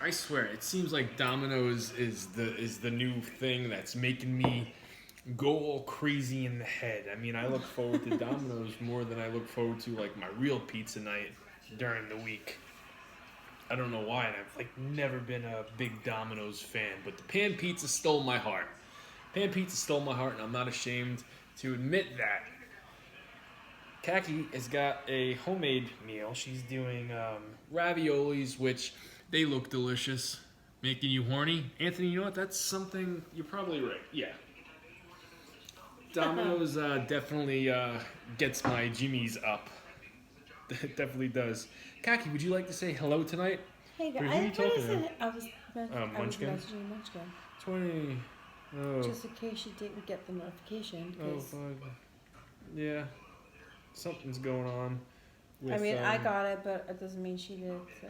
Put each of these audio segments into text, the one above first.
I swear, it seems like Domino's is the new thing that's making me go all crazy in the head. I mean, I look forward to Domino's more than I look forward to like my real pizza night during the week. I don't know why, and I've like never been a big Domino's fan, but the pan pizza stole my heart. Pan pizza stole my heart, and I'm not ashamed to admit that. Kaki has got a homemade meal. She's doing raviolis, which they look delicious, making you horny. Anthony, you know what? That's something you're probably right. Yeah. Domino's definitely gets my jimmies up. It definitely does. Kaki, would you like to say hello tonight? Hey Who are guys, you talking to? I was Munchkin? messaging Munchkin. 20. Oh. Just in case you didn't get the notification. Oh, 'Cause yeah. Something's going on. With, I mean, I got it, but it doesn't mean she did. So.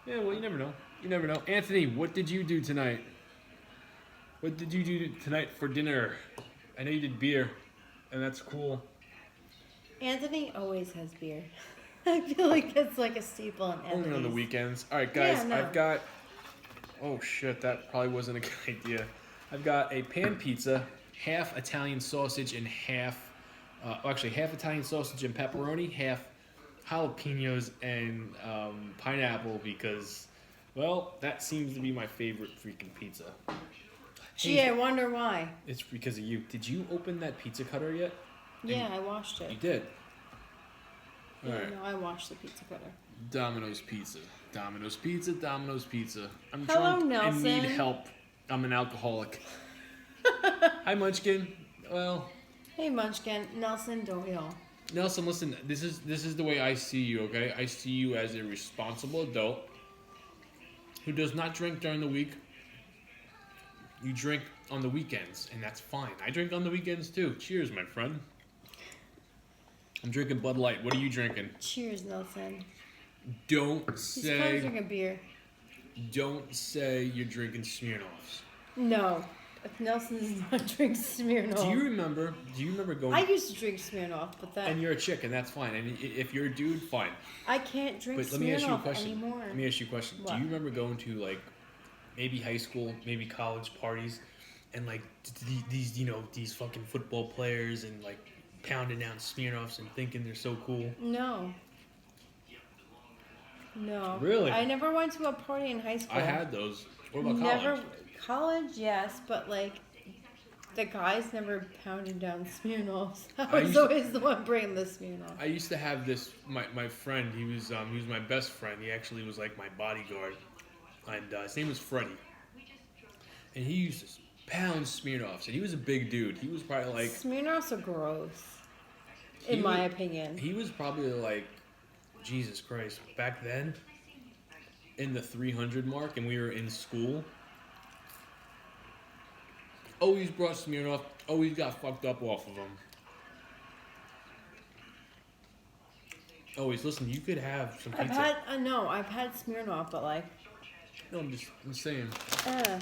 Yeah, well, you never know. You never know. Anthony, what did you do tonight? What did you do tonight for dinner? I know you did beer, and that's cool. Anthony always has beer. I feel like that's like a staple in Anthony's. Only on the weekends. All right, guys, Yeah, no. I've got... Oh, shit, that probably wasn't a good idea. I've got a pan pizza, half Italian sausage and half... actually, half Italian sausage and pepperoni, half jalapenos and pineapple because, well, that seems to be my favorite freaking pizza. Gee, Hey, I wonder why. it's because of you. Did you open that pizza cutter yet? Yeah, I washed it. You did. All Yeah, right. no, I washed the pizza cutter. Domino's Pizza. Domino's Pizza. Domino's Pizza. I'm Hello, drunk and need Nelson. help. I'm an alcoholic. Hi, Munchkin. Well, Hey, Munchkin. Nelson, don't we all? Nelson, listen. This is the way I see you. Okay, I see you as a responsible adult who does not drink during the week. You drink on the weekends, and that's fine. I drink on the weekends too. Cheers, my friend. I'm drinking Bud Light. What are you drinking? Cheers, Nelson. Don't He's probably say. drinking beer. Don't say you're drinking Smirnoffs. No. Nelson does not drink Smirnoff. Do you remember going? I used to drink Smirnoff, but that And you're a chick, and that's fine. And if you're a dude, fine. I can't drink But let me ask you a Smirnoff question. anymore. Let me ask you a question. What? Do you remember going to like maybe high school, maybe college parties, and like these these fucking football players and like pounding down Smirnoffs and thinking they're so cool? No. No. Really? I never went to a party in high school. I had those. What about never college? college, yes, but like the guys never pounded down Smirnoffs. I I was used- always the one bringing the Smirnoff. I used to have this. My friend. He was my best friend. He actually was like my bodyguard, and his name was Freddie. And he used to pound Smirnoffs, and he was a big dude. He was probably like Smirnoffs are gross, He in my was- opinion. he was probably like Jesus Christ back then in the 300 mark, and we were in school. Always brought Smirnoff. Always got fucked up off of them. Always listen. You could have some I've pizza. had I've had Smirnoff, but like, No, I'm saying. uh,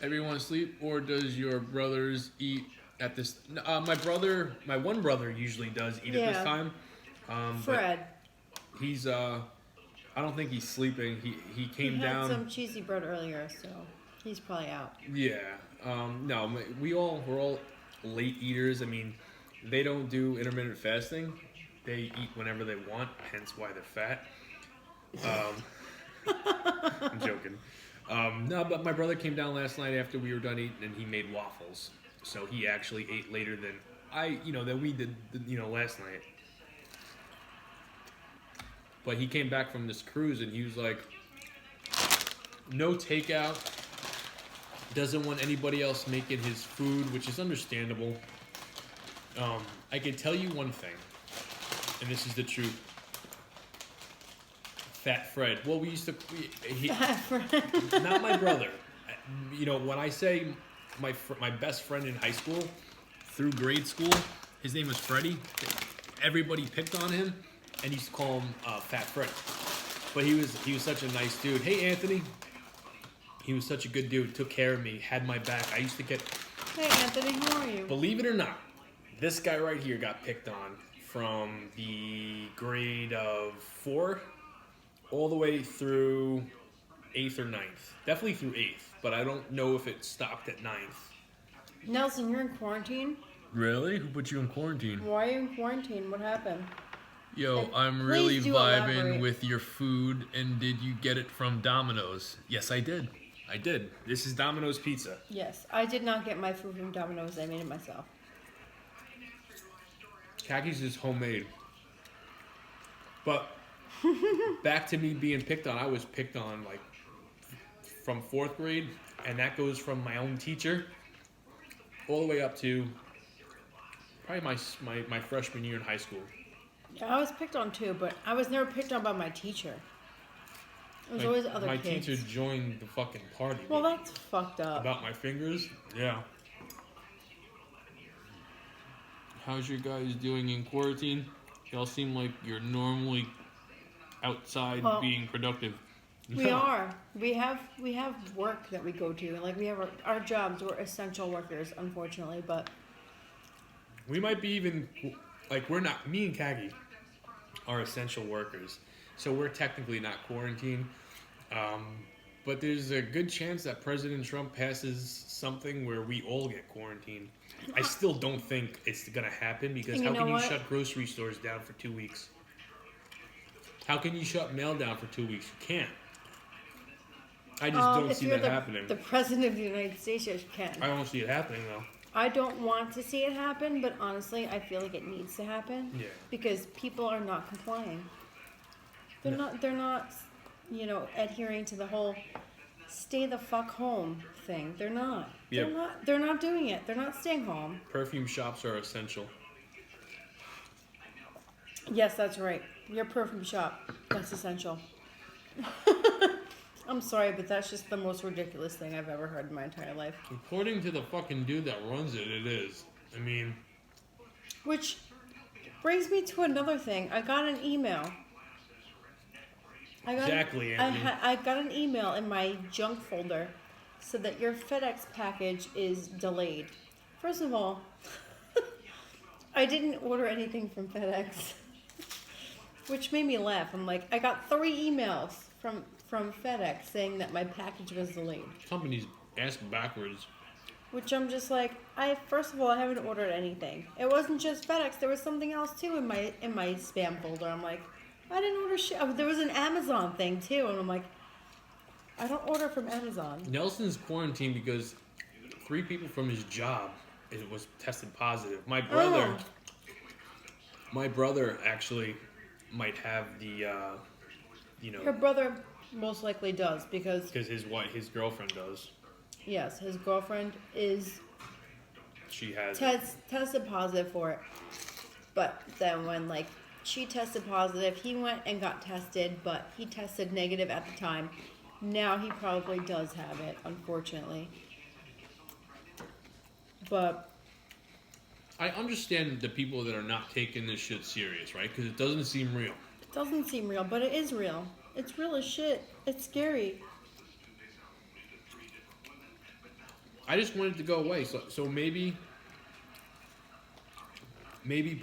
Everyone asleep, or does your brothers eat at this? My one brother usually does eat at this Yeah. time. But Fred. he's I don't think he's sleeping. He He came had down. some cheesy bread earlier, so he's probably out. Yeah. No, we're all late eaters. I mean, they don't do intermittent fasting. They eat whenever they want, hence why they're fat. I'm joking. No, but my brother came down last night after we were done eating, and he made waffles. So he actually ate later than than we did, last night. But he came back from this cruise, and he was like, no takeout. Doesn't want anybody else making his food, which is understandable. I can tell you one thing, and this is the truth. Fat Fred. Well, we used to. Fat Fred. Not my brother. When I say my best friend in high school, through grade school, his name was Freddie. Everybody picked on him, and used to call him Fat Fred. But he was such a nice dude. Hey, Anthony. He was such a good dude. Took care of me. Had my back. I used to get. Hey Anthony, how are you? Believe it or not, this guy right here got picked on from the grade of 4 all the way through 8th or ninth. Definitely through 8th, but I don't know if it stopped at ninth. Nelson, you're in quarantine? Really? Who put you in quarantine? Why are you in quarantine? What happened? Yo, And I'm really please do vibing elaborate. with your food, and did you get it from Domino's? Yes, I did. I did. This is Domino's Pizza. Yes, I did not get my food from Domino's. I made it myself. Kaki's is homemade. But back to me being picked on. I was picked on like from 4th grade, and that goes from my own teacher all the way up to probably my freshman year in high school. Yeah, I was picked on too, but I was never picked on by my teacher. It was always other my kids. teacher joined the fucking party. Well, that's fucked up. About my fingers? Yeah. How's your guys doing in quarantine? Y'all seem like you're normally outside being productive. We are. We have work that we go to. Like we have our jobs. We're essential workers, unfortunately, but We might be even like we're not. Me and Kagi are essential workers, so we're technically not quarantined. But there's a good chance that President Trump passes something where we all get quarantined. I still don't think it's gonna happen because how can you shut grocery stores down for 2 weeks? How can you shut mail down for 2 weeks? You can't. I just don't see that happening. The president of the United States, yes, you can. I don't see it happening though. I don't want to see it happen, but honestly, I feel like it needs to happen. Yeah. Because people are not complying. They're not, adhering to the whole stay the fuck home thing. They're not. Yep. They're not doing it. They're not staying home. Perfume shops are essential. Yes, that's right. Your perfume shop. That's essential. I'm sorry, but that's just the most ridiculous thing I've ever heard in my entire life. According to the fucking dude that runs it, it is. I mean... Which brings me to another thing. I got an email. Exactly, Anthony. I got an email in my junk folder so that your FedEx package is delayed. First of all, I didn't order anything from FedEx, which made me laugh. I'm like, I got 3 emails from FedEx saying that my package was delayed. Company's ass backwards. Which I'm just like, first of all, I haven't ordered anything. It wasn't just FedEx. There was something else too in my spam folder. I'm like, I didn't order shit. Oh, there was an Amazon thing too, and I'm like, I don't order from Amazon. Nelson's quarantined because 3 people from his job was tested positive. My brother actually might have the, Your brother most likely does because his girlfriend does. Yes, his girlfriend is. She has tested positive for it, but then when she tested positive, he went and got tested, but he tested negative at the time. Now he probably does have it, unfortunately. But I understand the people that are not taking this shit serious, right? Because it doesn't seem real. It doesn't seem real, but it is real. It's real as shit. It's scary. I just want it to go away. So maybe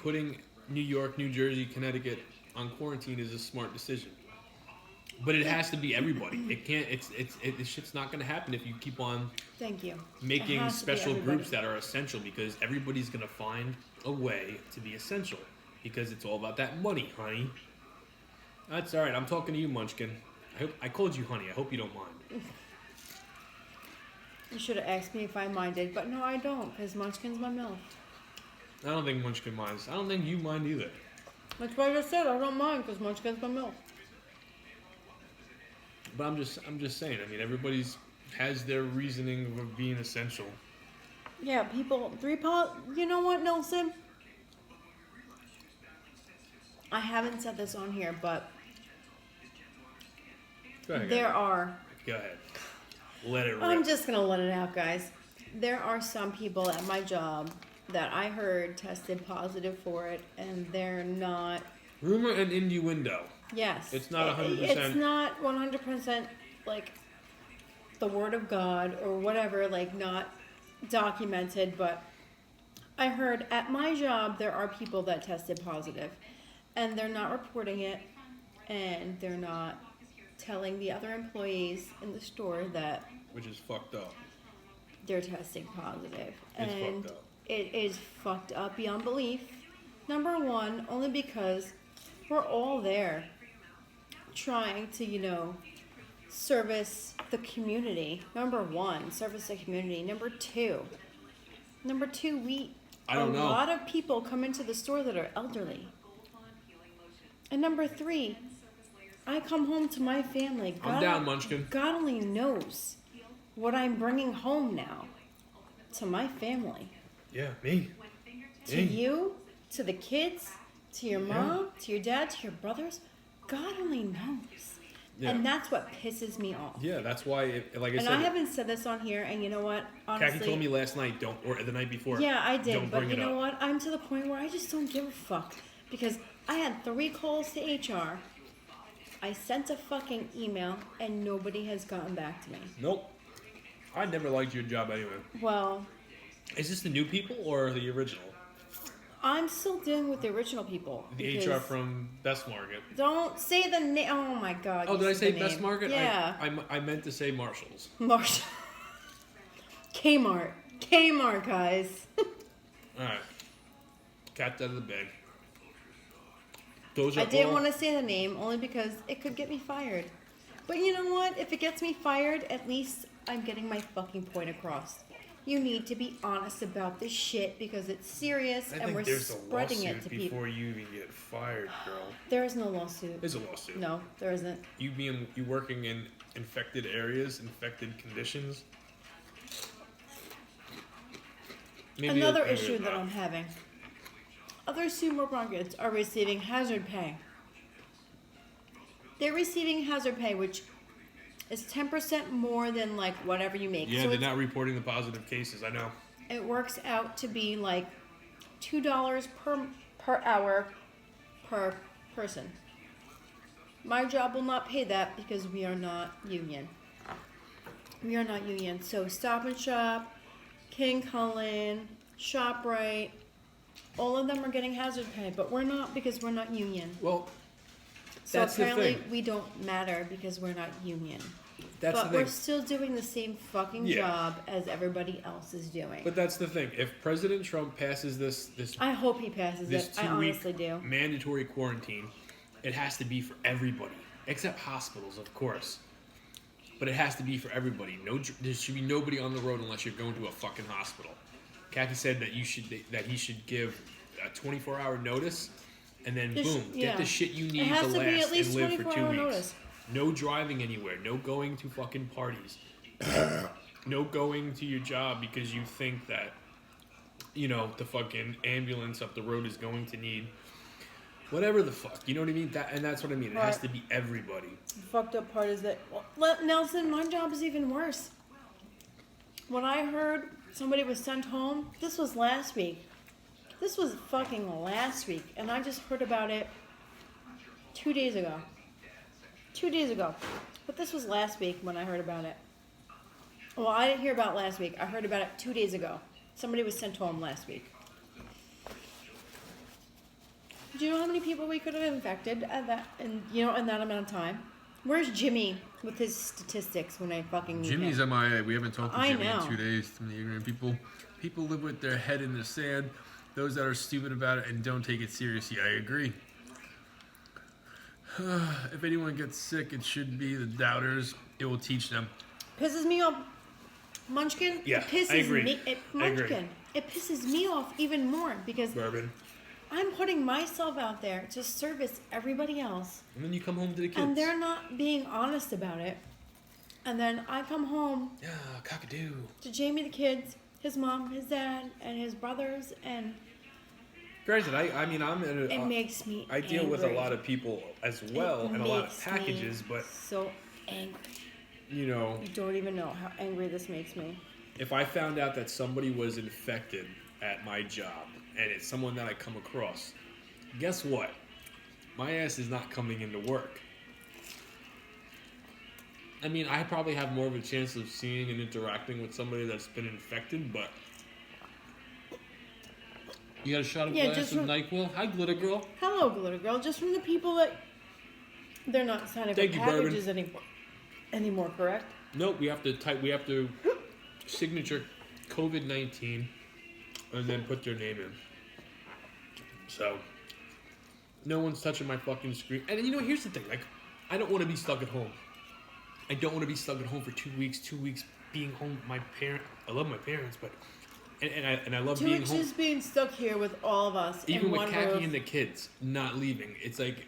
putting New York, New Jersey, Connecticut on quarantine is a smart decision. But it has to be everybody. It can't. This shit's not gonna happen if you keep on. Thank you. Making special groups that are essential because everybody's gonna find a way to be essential because it's all about that money, honey. That's all right. I'm talking to you, Munchkin. I called you honey. I hope you don't mind. You should have asked me if I minded, but no, I don't, because Munchkin's my MILF. I don't think Munchkin minds. I don't think you mind either. That's what I just said. I don't mind, because Munchkin's my MILF. But I'm just saying. I mean, everybody's has their reasoning of being essential. Yeah, people. You know what, Nelson? I haven't said this on here, but Go ahead. Go ahead. Let it rip. I'm just gonna let it out, guys. There are some people at my job that I heard tested positive for it, and they're not. Rumor and innuendo. Yes. It's not 100%. It's not 100% like the word of God or whatever, not documented, but I heard at my job there are people that tested positive and they're not reporting it and they're not telling the other employees in the store that Which is fucked up. they're testing positive. It's And fucked up. it is fucked up beyond belief. Number one, only because we're all there trying to, service the community. Number one, service the community. Number two, I don't know. a lot of people come into the store that are elderly. And number three, I come home to my family. I'm down, Munchkin. God only knows what I'm bringing home now to my family. Yeah, me. To you, to the kids, to your mom, to your dad, to your brothers. God only knows. Yeah. And that's what pisses me off. Yeah, that's why, like I And said. I haven't said this on here, and you know what? Honestly, Khaki told me last night, or the night before. yeah, I did. Don't But bring you it know up. what? I'm to the point where I just don't give a fuck. Because I had 3 calls to HR. I sent a fucking email, and nobody has gotten back to me. Nope. I never liked your job anyway. Well, Is this the new people or the original? I'm still dealing with the original people. The because- HR from Best Market. Don't say the name. Oh my god. Oh, you did I said say the Best name. Market? Yeah. I meant to say Marshalls. Marshall. Kmart. Kmart, guys. Alright. Cat's out of the bag. Those are I didn't all- want to say the name only because it could get me fired. But you know what? If it gets me fired, at least I'm getting my fucking point across. You need to be honest about this shit because it's serious I and think we're there's a spreading it lawsuit to people. before you even get fired, girl. There is no lawsuit. There's a lawsuit. No, there isn't. You working in infected areas, infected conditions. Maybe Another maybe issue that not. I'm having. Other supermarkets are receiving hazard pay. They're receiving hazard pay, which is 10% more than like whatever you make. Yeah, So they're it's- not reporting the positive cases. I know. it works out to be like $2 per hour per person. My job will not pay that because we are not union. We are not union. So Stop and Shop, King Cullen, ShopRite, all of them are getting hazard pay, but we're not because we're not union. Well, So that's the apparently thing. we don't matter because we're not union. That's But the we're thing. still doing the same fucking Yeah. job as everybody else is doing. But that's the thing. If President Trump passes this I hope he passes this it. I 2-week honestly do. mandatory quarantine, it has to be for everybody, except hospitals, of course. But it has to be for everybody. There should be nobody on the road unless you're going to a fucking hospital. Kathy said that he should give a 24-hour notice, and then Just- boom, yeah. get the shit you It need has to to be last at least and live for 2 24-hour weeks. notice. No driving anywhere. No going to fucking parties. No going to your job because you think that, the fucking ambulance up the road is going to need whatever the fuck. You know what I mean? That's what I mean. It has Right. to be everybody. The fucked up part is that, Nelson, my job is even worse. When I heard somebody was sent home, this was last week. This was fucking last week, and I just heard about it 2 days ago. 2 days ago. But this was last week when I heard about it. Well, I didn't hear about it last week. I heard about it 2 days ago. Somebody was sent home last week. Do you know how many people we could have infected at that, in that amount of time? Where's Jimmy with his statistics when I fucking need Jimmy's him? MIA. We haven't talked to I Jimmy know. in 2 days. From the ignorant people live with their head in the sand. Those that are stupid about it and don't take it seriously. I agree. If anyone gets sick, it should be the doubters. It will teach them. Pisses me off. Munchkin? Yeah, it pisses I agree. me I agree. Munchkin. It pisses me off even more because Bourbon. I'm putting myself out there to service everybody else. And then you come home to the kids. And they're not being honest about it. And then I come home Yeah, cockadoo. to Jamie the kids, his mom, his dad, and his brothers, and Granted, I'm in a, it makes me I deal with a angry. lot of people as well It and a lot of makes packages, me but so angry. you know, You don't even know how angry this makes me. if I found out that somebody was infected at my job and it's someone that I come across, guess what? My ass is not coming into work. I mean, I probably have more of a chance of seeing and interacting with somebody that's been infected, but you got a shot of Yeah, glass just of from- NyQuil? Hi, Glitter Girl. Hello, Glitter Girl. Just from the people that They're not signing for Thank you, packages anymore, correct? Nope, we have to signature COVID-19 and then put their name in. So, no one's touching my fucking screen. And you know, here's the thing, like, I don't want to be stuck at home. I don't want to be stuck at home for 2 weeks being home with my parent. I love my parents, but and I love being home. 2 weeks just being stuck here with all of us. Even in with one Khaki roof. and the kids not leaving, it's like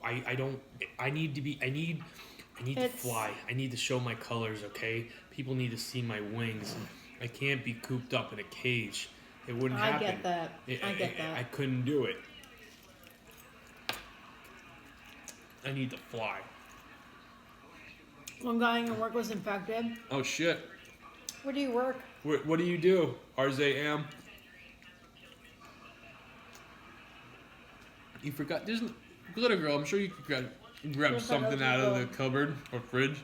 I need to fly. I need to show my colors. Okay, people need to see my wings. I can't be cooped up in a cage. It wouldn't happen. I get that. I get that. I couldn't do it. I need to fly. One guy in your work was infected. Oh shit. Where do you work? What do you do? RZAM? You forgot. There's Glitter Girl. I'm sure you could grab something out of the cupboard or fridge.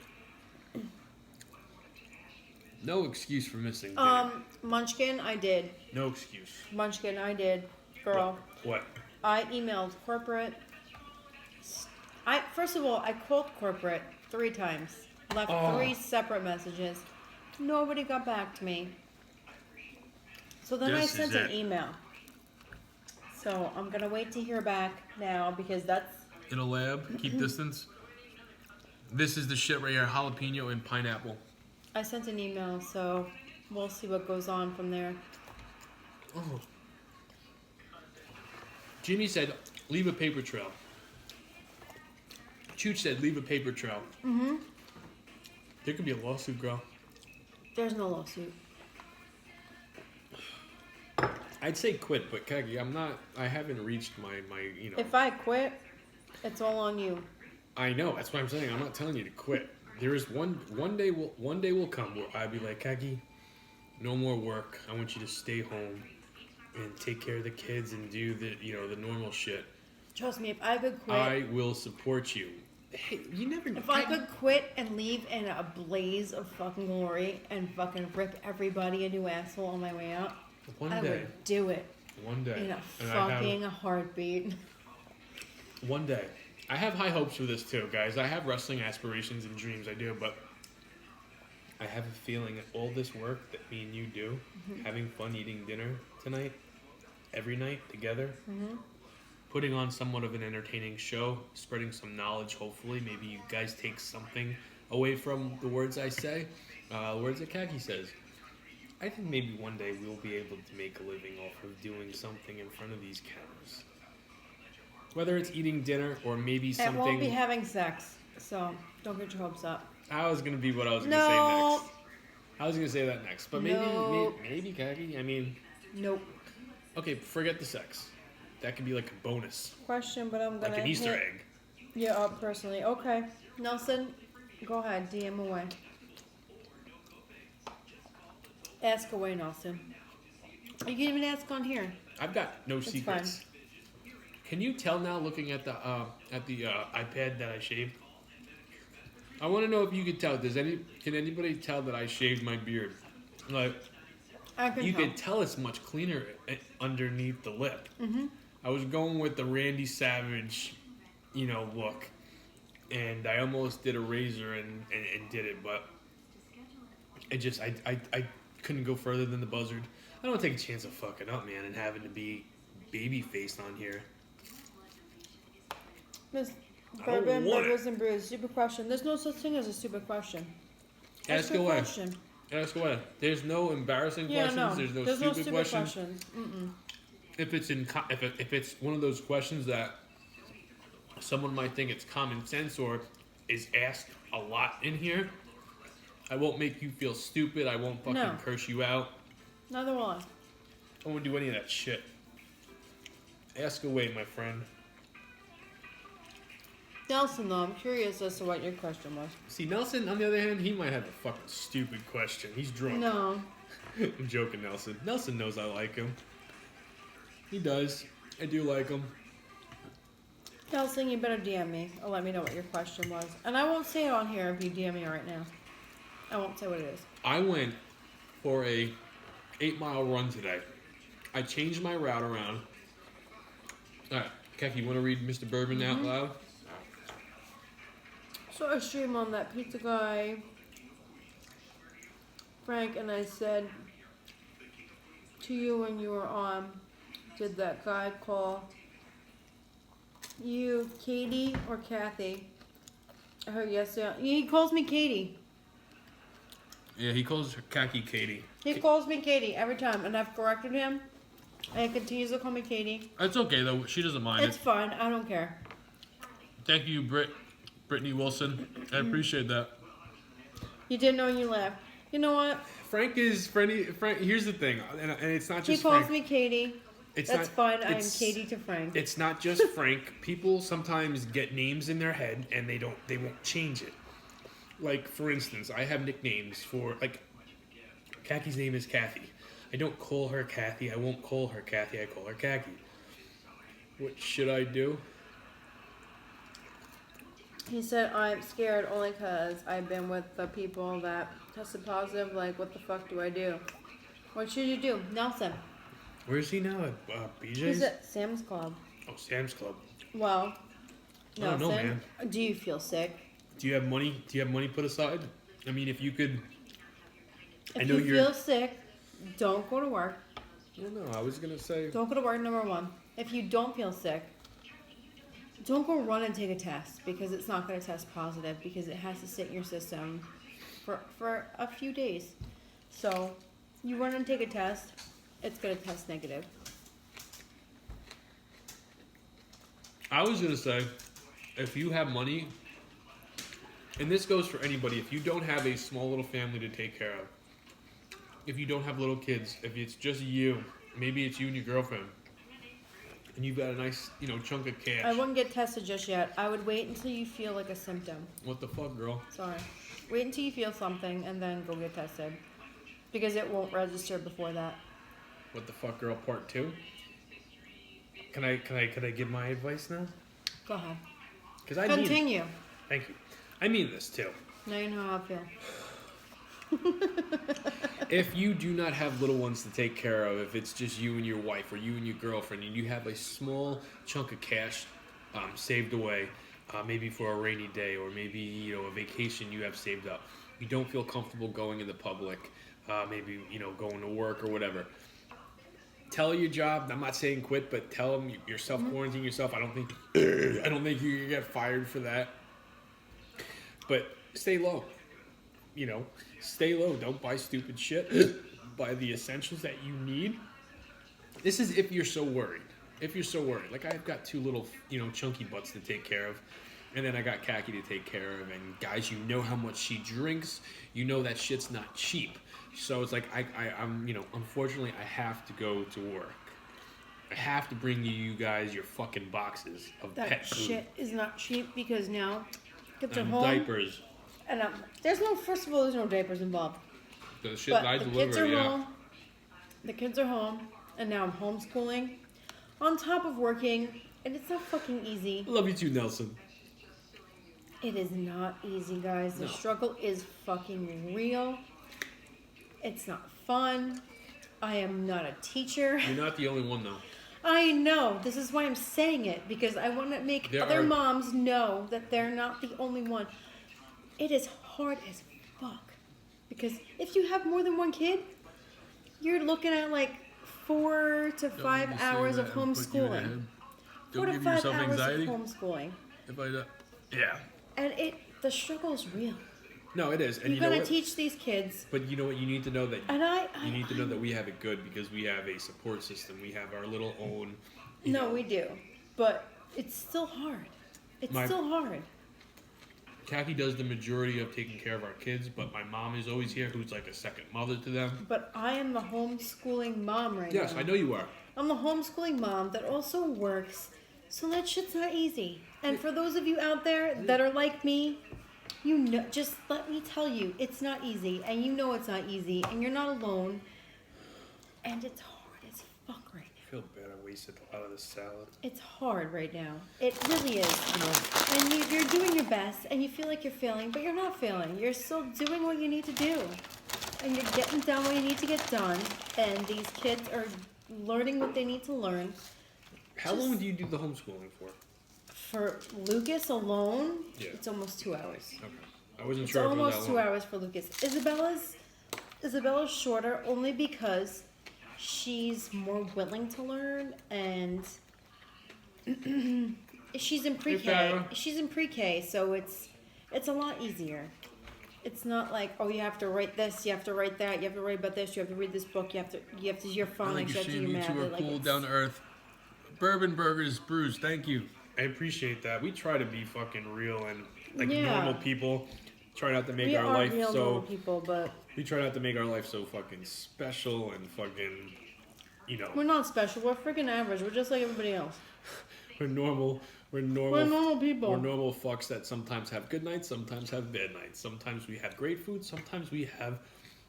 No excuse for missing dinner. Munchkin, I did. No excuse. Munchkin, I did. Girl. What? I emailed corporate. First of all, I called corporate 3 times. Left 3 separate messages. Nobody got back to me. So then I sent an email. So I'm going to wait to hear back now because that's... In a lab, keep distance. This is the shit right here, jalapeno and pineapple. I sent an email, so we'll see what goes on from there. Oh. Jimmy said, leave a paper trail. Chooch said, leave a paper trail. Mm-hmm. There could be a lawsuit, girl. There's no lawsuit. I'd say quit, but Kagi, I haven't reached my If I quit, it's all on you. I know, that's what I'm saying. I'm not telling you to quit. There is one day will come where I'll be like, Kagi, no more work. I want you to stay home and take care of the kids and do the normal shit. Trust me, if I could quit... I will support you. Hey, you never know. If I could quit and leave in a blaze of fucking glory and fucking rip everybody a new asshole on my way out, I would do it. One day. In a fucking heartbeat. One day. I have high hopes for this too, guys. I have wrestling aspirations and dreams, I do, but I have a feeling that all this work that me and you do, having fun eating dinner tonight, every night together, putting on somewhat of an entertaining show, spreading some knowledge, hopefully. Maybe you guys take something away from the words I say, the words that Kaki says. I think maybe one day we'll be able to make a living off of doing something in front of these cameras. Whether it's eating dinner or maybe something... It won't be having sex, so don't get your hopes up. That was going to be what I was going to say next. I was going to say that next. But maybe Kaki, I mean... Nope. Okay, forget the sex. That could be like a bonus. Question, but I'm going to like an Easter egg. Yeah, up personally. Okay. Nelson, go ahead. DM away. Ask away, Nelson. You can even ask on here. I've got no secrets. Fine. Can you tell now, looking at the iPad, that I shaved? I want to know if you could tell. Can anybody tell that I shaved my beard? Like, you could tell it's much cleaner underneath the lip. Mm-hmm. I was going with the Randy Savage, look, and I almost did a razor and did it, but I couldn't go further than the buzzard. I don't want to take a chance of fucking up, man, and having to be baby faced on here. Miss Bourbon, Burgers and Brews. Stupid question. There's no such thing as a stupid question. Ask away. Ask away. There's no embarrassing questions. No. There's no stupid questions. Mm-mm. If it's one of those questions that someone might think it's common sense or is asked a lot in here, I won't make you feel stupid. I won't fucking curse you out. Neither will I. I won't do any of that shit. Ask away, my friend. Nelson, though, I'm curious as to what your question was. See, Nelson, on the other hand, he might have a fucking stupid question. He's drunk. No. I'm joking, Nelson. Nelson knows I like him. He does. I do like him. Nelson, you better DM me or let me know what your question was. And I won't say it on here if you DM me right now. I won't say what it is. I went for a 8-mile run today. I changed my route around. All right. Keki, you want to read Mr. Bourbon out loud? So I stream on that pizza guy, Frank, and I said to you when you were on, did that guy call you Katie or Kathy? I heard yes, yeah. He calls me Katie. Yeah, he calls Keki Katie. He calls me Katie every time, and I've corrected him, and he continues to call me Katie. It's okay, though. She doesn't mind It's fine. I don't care. Thank you, Brittany Wilson. I appreciate that. You didn't know and you laughed. You know what? Frank, here's the thing, and it's not just He calls Frank. me Katie. That's fine. I'm Katie to Frank. It's not just Frank. People sometimes get names in their head and they won't change it. Like, for instance, I have nicknames for, like, Kaki's name is Kathy. I don't call her Kathy. I won't call her Kathy. I call her Kaki. What should I do? He said, I'm scared only because I've been with the people that tested positive. Like, what the fuck do I do? What should you do? Nelson. Where is he now? At BJ's? He's at Sam's Club. Oh, Sam's Club. Well, I don't know, Nelson, man. do you feel sick? Do you have money? Do you have money put aside? I mean, if you could... If you feel sick, don't go to work. No, I was going to say... Don't go to work, number one. If you don't feel sick, don't go run and take a test because it's not going to test positive because it has to sit in your system for a few days. So you run and take a test, it's going to test negative. I was going to say, if you have money, and this goes for anybody, if you don't have a small little family to take care of, if you don't have little kids, if it's just you, maybe it's you and your girlfriend, and you've got a nice, chunk of cash. I wouldn't get tested just yet. I would wait until you feel like a symptom. What the fuck, girl? Sorry. Wait until you feel something and then go get tested. Because it won't register before that. What the fuck, girl? Part 2? Can I give my advice now? Go ahead. Because I Continue. Thank you. I mean this too. Now you know how I feel. If you do not have little ones to take care of, if it's just you and your wife or you and your girlfriend, and you have a small chunk of cash saved away, maybe for a rainy day or maybe a vacation you have saved up, you don't feel comfortable going in the public, maybe going to work or whatever. Tell your job. I'm not saying quit, but tell them you're self-quarantining yourself. I don't think you can get fired for that. But stay low. Stay low. Don't buy stupid shit. Buy the essentials that you need. This is if you're so worried. Like, I've got 2 little, chunky butts to take care of. And then I got Kaki to take care of. And guys, you know how much she drinks. You know that shit's not cheap. So it's like, I'm, unfortunately, I have to go to work. I have to bring you guys your fucking boxes of pet food. That shit is not cheap because now kids are And home. diapers. And first of all, there's no diapers involved. The shit But I the deliver, kids are yeah. home. The kids are home. And now I'm homeschooling. On top of working. And it's not fucking easy. Love you too, Nelson. It is not easy, guys. The struggle is fucking real. It's not fun. I am not a teacher. You're not the only one, though. I know. This is why I'm saying it. Because I want to make other moms know that they're not the only one. It is hard as fuck. Because if you have more than one kid, you're looking at like 4 to 5 hours of homeschooling. 4 to 5 hours of homeschooling. Yeah. And the struggle is real. No, it is. And you gotta teach these kids. But you know what? You need to know that. And you need to know that we have it good because we have a support system. We have our little own. We do, but it's still hard. It's still hard. Kaki does the majority of taking care of our kids, but my mom is always here, who's like a second mother to them. But I am the homeschooling mom right now. Yes, I know you are. I'm the homeschooling mom that also works, so that shit's not easy. And for those of you out there that are like me, just let me tell you, it's not easy, and you know it's not easy, and you're not alone, and it's hard as fuck right now. I feel bad I wasted a lot of this salad. It's hard right now. It really is. And you're doing your best, and you feel like you're failing, but you're not failing. You're still doing what you need to do. And you're getting done what you need to get done, and these kids are learning what they need to learn. How long do you do the homeschooling for? For Lucas alone, Yeah. it's almost 2 hours. Okay. I wasn't It's sure if it was almost that 2 long. hours for Lucas. Isabella's shorter only because she's more willing to learn and she's in pre-K. Farrah. She's in pre-K, so it's a lot easier. It's not like, oh, you have to write this, you have to write that, you have to write about this, you have to read this book, you have to use your phone, like you have to do math. You are Like, cool, it's- down to earth. Bourbon Burgers, Bruce, thank you. I appreciate that. We try to be fucking real and like Yeah. normal people. Try not to make we our are life real so. normal people, but We try not to make our life so fucking special and fucking, you know, we're not special. We're freaking average. We're just like everybody else. we're normal. We're normal. We're normal people. We're normal fucks that sometimes have good nights, sometimes have bad nights. Sometimes we have great food, sometimes we have,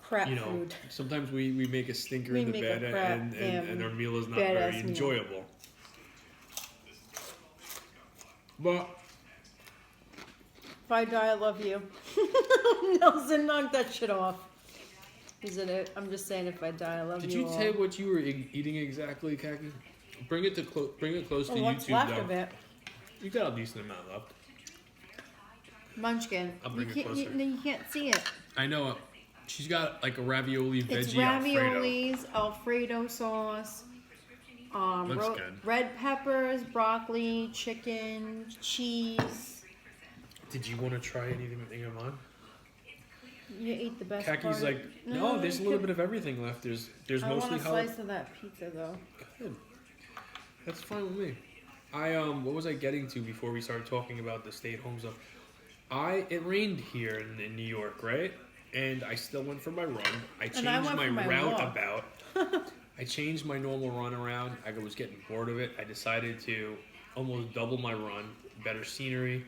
Crap you know, food. sometimes we make a stinker We in the make a bed crap, and our meal is not badass very meal. enjoyable. But If I die, I love you. Nelson, knock that shit off. Isn't it? I'm just saying, if I die, I love did you. you say what you were eating exactly, Kaki? Bring it close to What's YouTube left though. of it? You got a decent amount left. Munchkin. I'll bring it you closer. you can't see it. I know. She's got like a ravioli veggie It's Alfredo. raviolis, Alfredo sauce, Looks good. red peppers, broccoli, chicken, cheese. Did you want to try anything of mine? You ate the best Kaki's part. like, no, there's a you little could- bit of everything left. There's I mostly want a slice of that pizza though. Good. That's fine with me. What was I getting to before we started talking about the stay-at-home stuff? It rained here in New York, right? And I still went for my run. I changed And I went my for my route walk. about. I changed my normal run around. I was getting bored of it. I decided to almost double my run. Better scenery.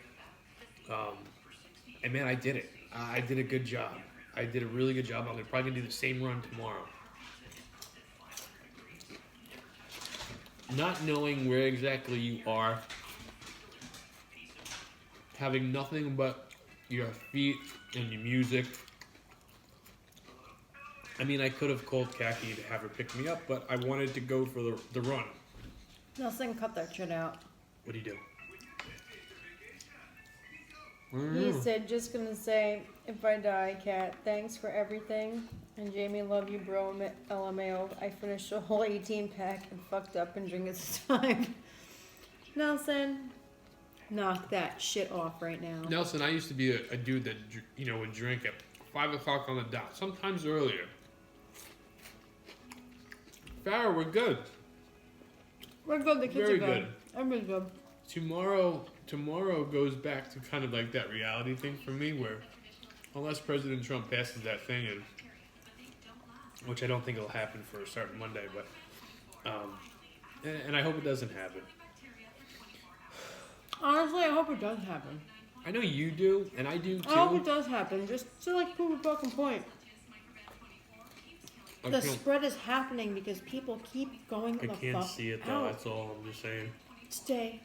And man, I did it. I did a good job. I did a really good job. I'm probably gonna do the same run tomorrow. Not knowing where exactly you are, having nothing but your feet and your music. I mean, I could have called Kaki to have her pick me up, but I wanted to go for the run. Nelson, cut that shit out. What do you do? He said, just gonna say, if I die, Kat, thanks for everything. And Jamie, love you, bro. LMAO. I finished a whole 18 pack and fucked up and drink this time. Nelson, knock that shit off right now. Nelson, I used to be a dude that, would drink at 5 o'clock on the dot, sometimes earlier. Farrah, we're good. We're good. The kids Very are good. good. Everybody's good. Tomorrow goes back to kind of like that reality thing for me where unless President Trump passes that thing, and which I don't think it'll happen for starting Monday, but and I hope it doesn't happen. Honestly, I hope it does happen. I know you do, and I do too. I hope it does happen. Just to like prove a fucking point. The spread is happening because people keep going the I fuck can't see it though. out. That's all I'm just saying. Stay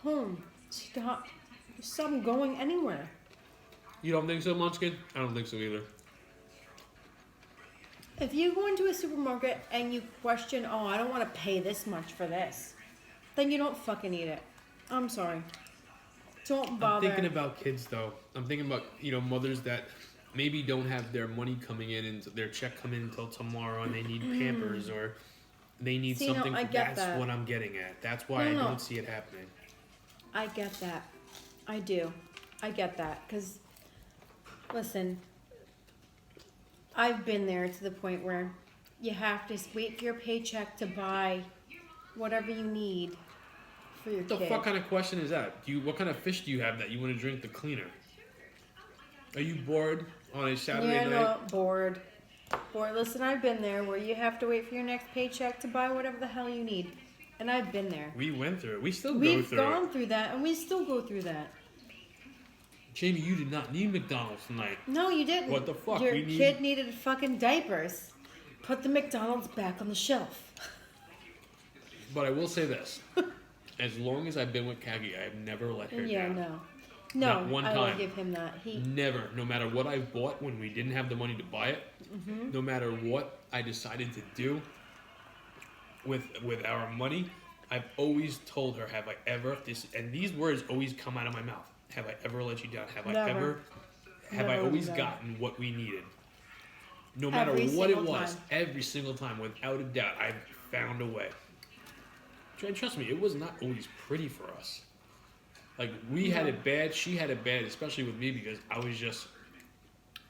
home. Stop going anywhere. You don't think so, Munchkin? I don't think so either. If you go into a supermarket and you question, oh, I don't want to pay this much for this, then you don't fucking eat it. I'm sorry. Don't bother. I'm thinking about kids though. I'm thinking about mothers that maybe don't have their money coming in and their check coming in until tomorrow, and they need Pampers or they need something. I get That's that. what I'm getting at. That's why I don't see it happening. I get that. I do. I get that. Because, listen, I've been there to the point where you have to wait for your paycheck to buy whatever you need for your What the kid. fuck kind of question is that? What kind of fish do you have that you want to drink the cleaner? Are you bored on a Saturday night? No, bored. Listen, I've been there where you have to wait for your next paycheck to buy whatever the hell you need. And I've been there. We went through it. We still We've go through gone it. through that, and we still go through that. Jamie, you did not need McDonald's tonight. No, you didn't. What the fuck? Your We need- kid needed fucking diapers. Put the McDonald's back on the shelf. But I will say this. As long as I've been with Kagi, I have never let her Yeah, down. no. Not No, one I will time. give him that. Never. No matter what I bought when we didn't have the money to buy it, no matter what I decided to do with our money, I've always told her, have I ever, and these words always come out of my mouth. Have I ever let you down? Have Never. have I Never always done. gotten what we needed? No matter Every what it single was, time. every single time, without a doubt, I've found a way. And trust me, it was not always pretty for us. Like, we had it bad, she had it bad, especially with me, because I was just,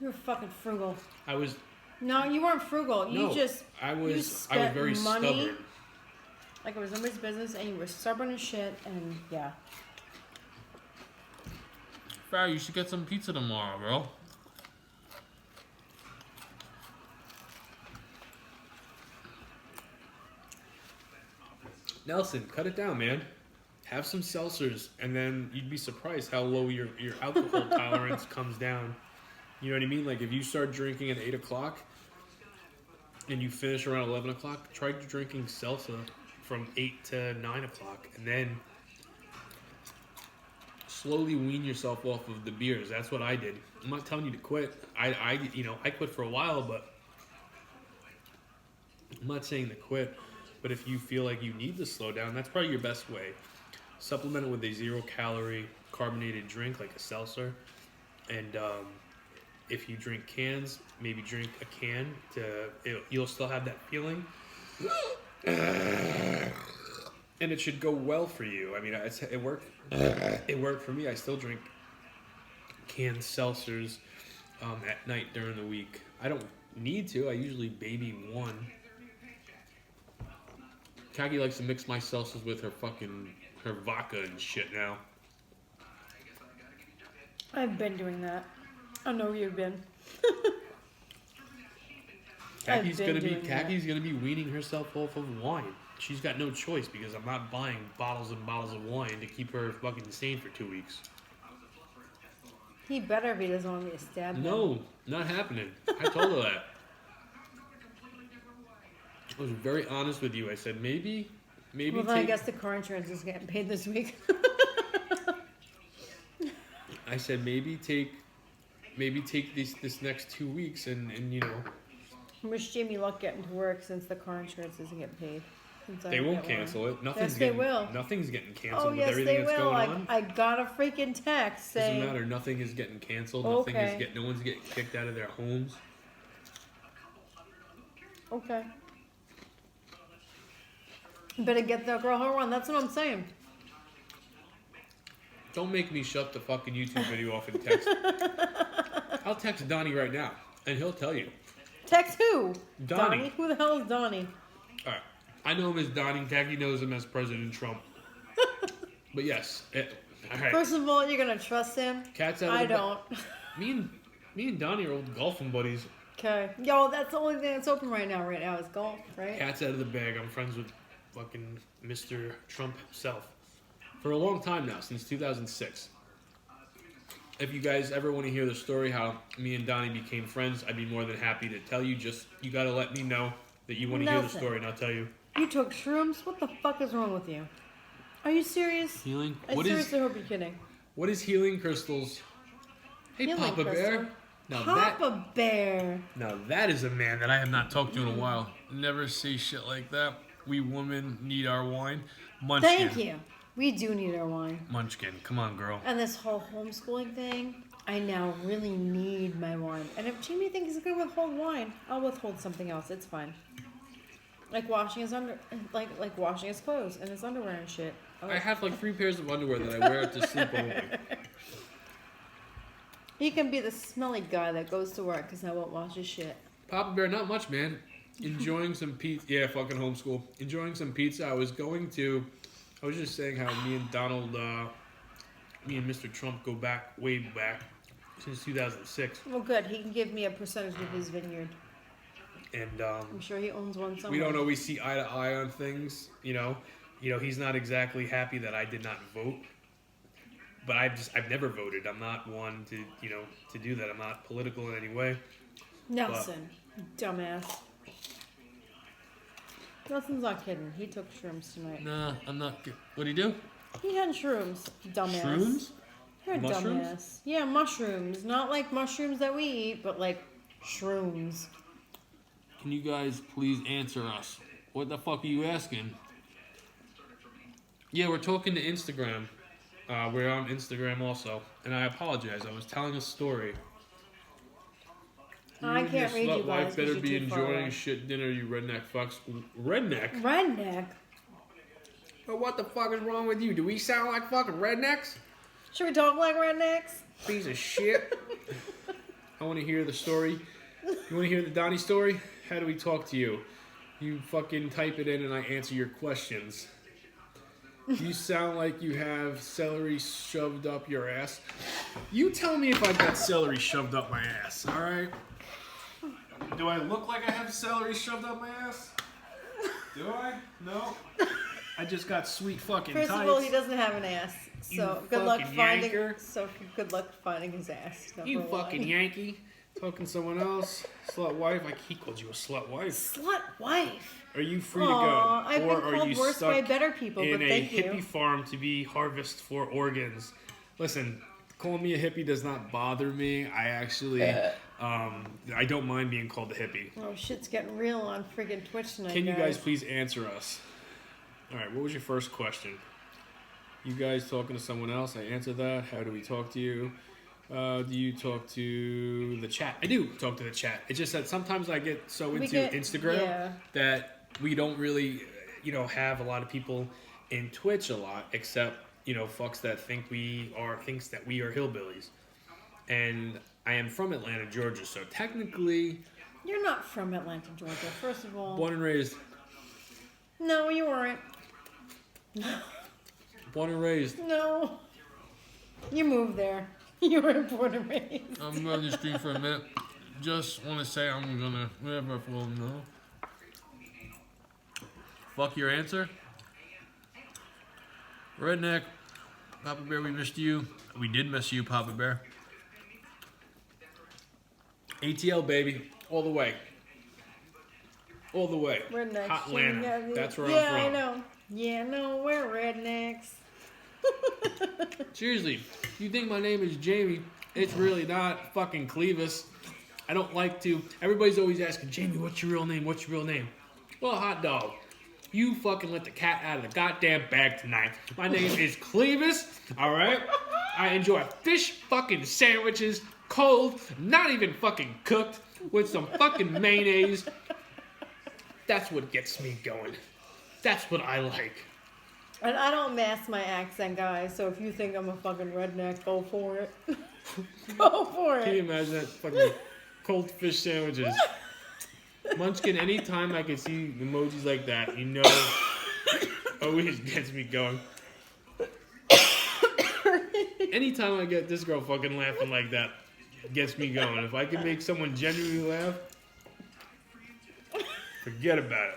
You're fucking frugal. I was, No, you weren't frugal. You no, just I you was spent very money stubborn. like it was nobody's business, and you were stubborn as shit. And yeah, Farrah, you should get some pizza tomorrow, bro. Nelson, cut it down, man. Have some seltzers, and then you'd be surprised how low your alcohol tolerance comes down. You know what I mean? Like, if you start drinking at 8 o'clock and you finish around 11 o'clock, try drinking seltzer from 8 to 9 o'clock, and then slowly wean yourself off of the beers. That's what I did. I'm not telling you to quit. I quit for a while, but I'm not saying to quit. But if you feel like you need to slow down, that's probably your best way. Supplement it with a 0-calorie carbonated drink like a seltzer. And if you drink cans, maybe drink a can you'll still have that feeling. And it should go well for you. I mean, it worked. It worked for me. I still drink canned seltzers at night during the week. I don't need to. I usually baby one. Kagi likes to mix my seltzers with her vodka and shit now. I've been doing that. I know you've been. Kaki's gonna be weaning herself off of wine. She's got no choice because I'm not buying bottles and bottles of wine to keep her fucking sane for 2 weeks. He better if he doesn't want me to stab him. No, not happening. I told her that. I was very honest with you. I said maybe. Well, then I guess the car insurance is getting paid this week. I said maybe take this next 2 weeks and I wish Jamie luck getting to work since the car insurance isn't getting paid. They won't cancel it. They will. Nothing's getting canceled Oh, with yes, everything they that's will. going on. I got a freaking text saying. Doesn't matter. Nothing is getting canceled. Okay. No one's getting kicked out of their homes. Okay. Better get that girl her one. That's what I'm saying. Don't make me shut the fucking YouTube video off and text. I'll text Donnie right now, and he'll tell you. Text who? Donnie. Who the hell is Donnie? All right. I know him as Donnie. Kagi knows him as President Trump. But yes. All right. First of all, you're gonna trust him. Cat's out of I the don't. Me and Donnie are old golfing buddies. Okay. Yo, that's the only thing that's open right now is golf, right? Cat's out of the bag. I'm friends with fucking Mr. Trump himself for a long time now, since 2006. If you guys ever want to hear the story how me and Donnie became friends, I'd be more than happy to tell you. Just, you got to let me know that you want to hear the story, and I'll tell you. You took shrooms? What the fuck is wrong with you? Are you serious? Healing? I seriously hope you're kidding. What is healing crystals? Hey, Healing Papa crystal. Bear. Papa Bear. Now that is a man that I have not talked to in a while. Never say shit like that. We women need our wine. Munchkin. Thank you. We do need our wine. Munchkin, come on, girl. And this whole homeschooling thing, I now really need my wine. And if Jamie thinks he's gonna withhold wine, I'll withhold something else. It's fine. Like washing his like washing his clothes and his underwear and shit. Oh. I have like 3 pairs of underwear that I wear to sleep only. He can be the smelly guy that goes to work because I won't wash his shit. Papa Bear, not much, man. Enjoying some pizza. Yeah, fucking homeschool. Enjoying some pizza. I was just saying how me and Donald, me and Mr. Trump go back, way back, since 2006. Well, good. He can give me a percentage of his vineyard. And I'm sure he owns one somewhere. we don't always see eye to eye on things, you know. He's not exactly happy that I did not vote. But I've never voted. I'm not one to do that. I'm not political in any way. Nelson, dumbass. Nelson's not kidding. He took shrooms tonight. Nah, I'm not good. What'd he do? He had shrooms, dumbass. Shrooms? You're a Mushrooms? dumbass. Yeah, mushrooms. Not like mushrooms that we eat, but like shrooms. Can you guys please answer us? What the fuck are you asking? Yeah, we're talking to Instagram. We're on Instagram also, and I apologize. I was telling a story. I and can't your read slut you guys wife 'cause better you're be too far enjoying away. shit dinner, you redneck fucks. Redneck? Redneck. Well, what the fuck is wrong with you? Do we sound like fucking rednecks? Should we talk like rednecks? Piece of shit. I want to hear the story. You want to hear the Donnie story? How do we talk to you? You fucking type it in and I answer your questions. You sound like you have celery shoved up your ass. You tell me if I've got celery shoved up my ass, alright? Do I look like I have celery shoved up my ass? Do I? No. I just got sweet fucking First tights. of all, he doesn't have an ass, so You good luck fucking finding. yanker. So good luck finding his ass. You number one. fucking Yankee. Talking to someone else. Slut wife. He called you a slut wife. Slut wife. Are you free to Aw, go? I've or been are called you worse stuck by better people, in but a thank hippie you. farm to be harvest for organs? Listen, calling me a hippie does not bother me. I actually, I don't mind being called a hippie. Oh, shit's getting real on friggin' Twitch tonight, Can you guys please answer us? All right, what was your first question? You guys talking to someone else? I answered that. How do we talk to you? Do you talk to the chat? I do talk to the chat. It's just that sometimes I get so We into get- Instagram yeah. that we don't really, have a lot of people in Twitch a lot, except, fucks that thinks that we are hillbillies. And I am from Atlanta, Georgia, so technically You're not from Atlanta, Georgia, first of all. born and raised. No, you weren't. Born and raised. No. You moved there. You were born and raised. I'm on the stream for a minute. Just want to say I'm gonna whatever. Well, no. Fuck your answer. Redneck, Papa Bear, we missed you. We did miss you, Papa Bear. ATL baby, all the way. All the way. Rednecks. Hot Atlanta. That's where I'm Yeah, from. I know. Yeah, no, we're rednecks. Seriously, you think my name is Jamie? It's really not fucking Clevis. I don't like to. Everybody's always asking, Jamie, what's your real name? What's your real name? Well, hot dog. You fucking let the cat out of the goddamn bag tonight. My name is Clevis, alright? I enjoy fish fucking sandwiches, cold, not even fucking cooked, with some fucking mayonnaise. That's what gets me going. That's what I like. And I don't mask my accent, guys, so if you think I'm a fucking redneck, go for it. Go for Can you it. imagine that fucking cold fish sandwiches? Munchkin, anytime I can see emojis like that, always gets me going. Anytime I get this girl fucking laughing like that, it gets me going. If I can make someone genuinely laugh, forget about it.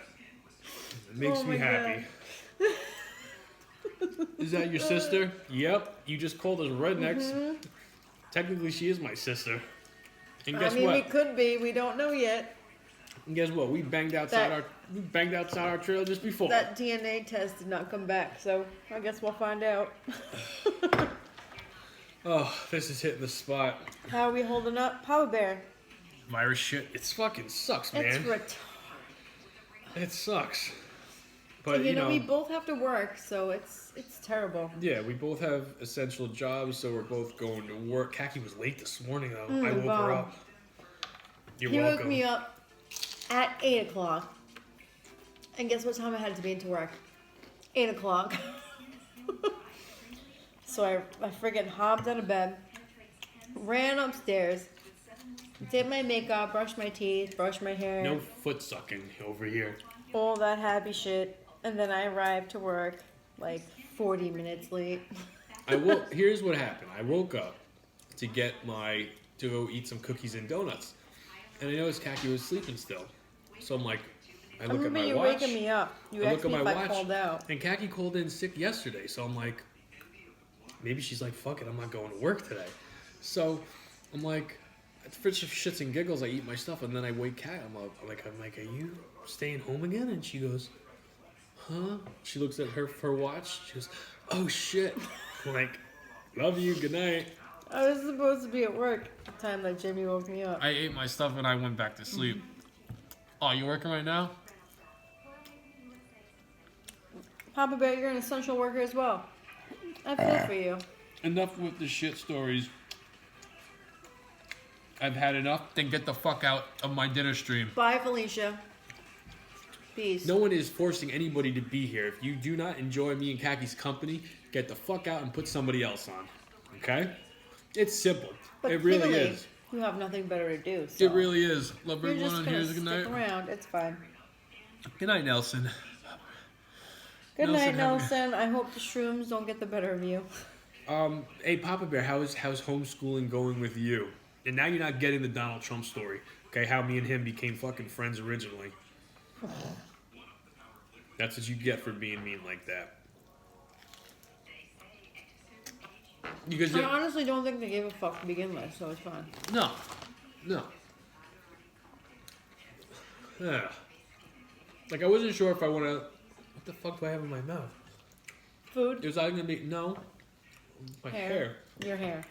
It makes Oh me my happy. Is that your sister? Yep. You just called us rednecks. Mm-hmm. Technically, she is my sister. And guess I mean, what? we could be. We don't know yet. And guess what? We banged outside That- our trailer just before. That DNA test did not come back, so I guess we'll find out. Oh, this is hitting the spot. How are we holding up? Papa Bear. Virus shit. It's fucking sucks, man. It's retarded. It sucks. But You know, we both have to work, so it's terrible. yeah, we both have essential jobs, so we're both going to work. Kaki was late this morning though. Oh I my woke her God. up. You're He welcome. woke me up at 8 o'clock. And guess what time I had to be into work? 8 o'clock. So I friggin' hopped out of bed, ran upstairs, did my makeup, brushed my teeth, brushed my hair, No foot sucking over here. all that happy shit. And then I arrived to work like 40 minutes late. Here's what happened. I woke up to go eat some cookies and donuts, and I noticed Kaki was sleeping still. So I'm like, I look at remember my you watch. waking me up. You I asked look me at if my I watch, called out. and Kaki called in sick yesterday. So I'm like, maybe she's like, fuck it, I'm not going to work today. So I'm like, for shits and giggles, I eat my stuff, and then I wake Kat. I'm like, are you staying home again? And she goes, huh? She looks at her watch. She goes, oh shit. I'm like, love you. Good night. I was supposed to be at work at the time that Jimmy woke me up. I ate my stuff and I went back to sleep. Oh, you working right now? Papa Bear, you're an essential worker as well. I feel for you. Enough with the shit stories. I've had enough. Then get the fuck out of my dinner stream. Bye, Felicia. Peace. No one is forcing anybody to be here. If you do not enjoy me and Kaki's company, get the fuck out and put somebody else on. Okay? It's simple. But it really clearly, is. You have nothing better to do. So It really is. Love you're everyone just on gonna here. stick Good night. around. It's fine. Good night, Nelson. Good Nelson, night, have a- Nelson. I hope the shrooms don't get the better of you. Hey, Papa Bear, how's homeschooling going with you? And now you're not getting the Donald Trump story. Okay, how me and him became fucking friends originally. That's what you get for being mean like that. Because I honestly don't think they gave a fuck to begin with, so it's fine. no. Yeah. Like I wasn't sure if I want to. What the fuck do I have in my mouth? Food? It was either gonna be no. My hair. Your hair.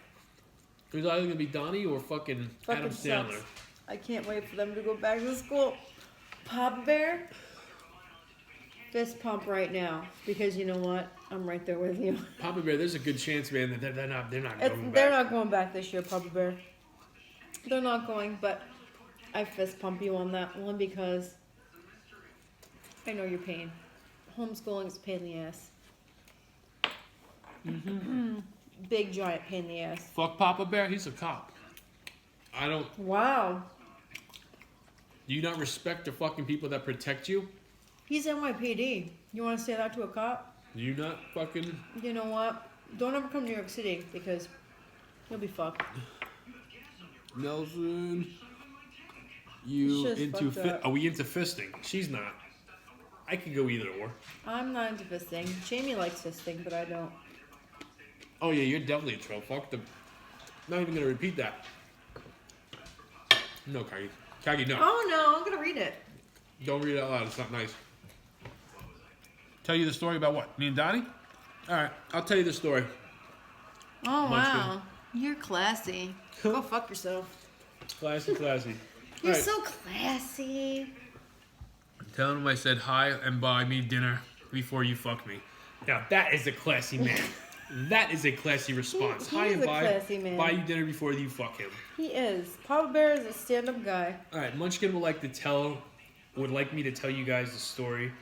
It was either gonna be Donnie or fucking Adam Sandler. Sucks. I can't wait for them to go back to school. Papa Bear? Fist pump right now. Because you know what? I'm right there with you. Papa Bear, there's a good chance, man, that they're not going back. They're not going back this year, Papa Bear. They're not going, but I fist pump you on that one because I know your pain. Homeschooling is a pain in the ass. Big giant pain in the ass. Fuck Papa Bear, he's a cop. I don't. Wow. Do you not respect the fucking people that protect you? He's NYPD. You want to say that to a cop? Do you not fucking. You know what? Don't ever come to New York City because you'll be fucked. Nelson. You Shit's into fucked up. Are we into fisting? She's not. I could go either or. I'm not into fisting. Jamie likes fisting, but I don't. Oh yeah, you're definitely a troll. Fuck the. Not even gonna repeat that. No, Kagi. Kagi, no. Oh no, I'm gonna read it. Don't read it out loud. It's not nice. Tell you the story about what? Me and Donnie? All right, I'll tell you the story. Oh Munchkin. wow, you're classy. Go fuck yourself. Classy, classy. You're All right. so classy. Tell him I said hi and buy me dinner before you fuck me. Now that is a classy man. That is a classy response. He Hi is and a bye. classy man. Buy you dinner before you fuck him. He is. Papa Bear is a stand-up guy. All right, Munchkin would like me to tell you guys the story.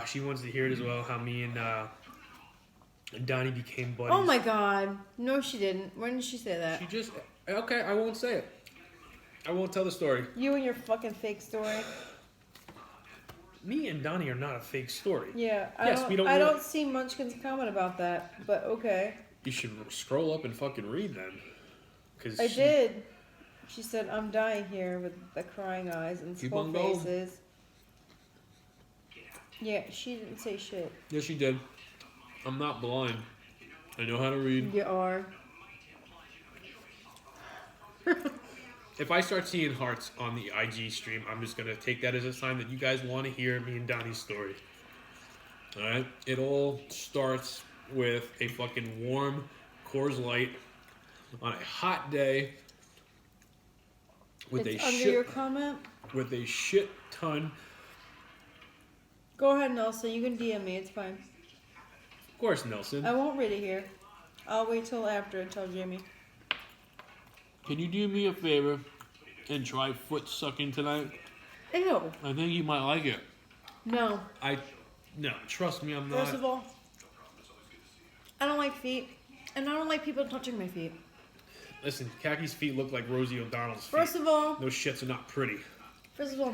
She wants to hear it as well. How me and Donnie became buddies. Oh my god. No, she didn't. When did she say that? She just okay. I won't say it. I won't tell the story. You and your fucking fake story. Me and Donnie are not a fake story. Yeah. Yes, we don't I really- don't see Munchkin's comment about that, but okay. You should scroll up and fucking read them. Cause I did. She said, "I'm dying here with the crying eyes and Keep skull on going. faces." Yeah, she didn't say shit. Yes, she did. I'm not blind. I know how to read. You are. If I start seeing hearts on the IG stream, I'm just gonna take that as a sign that you guys want to hear me and Donnie's story. All right. It all starts with a fucking warm Coors Light on a hot day with It's a under shit your comment. with a shit ton. Go ahead, Nelson. You can DM me. It's fine. Of course, Nelson. I won't read it here. I'll wait till after and tell Jamie. Can you do me a favor and try foot sucking tonight? Ew. I think you might like it. No. No, trust me, I'm not. First of all, I don't like feet, and I don't like people touching my feet. Listen, Kaki's feet look like Rosie O'Donnell's feet. First of all, Those shits are not pretty.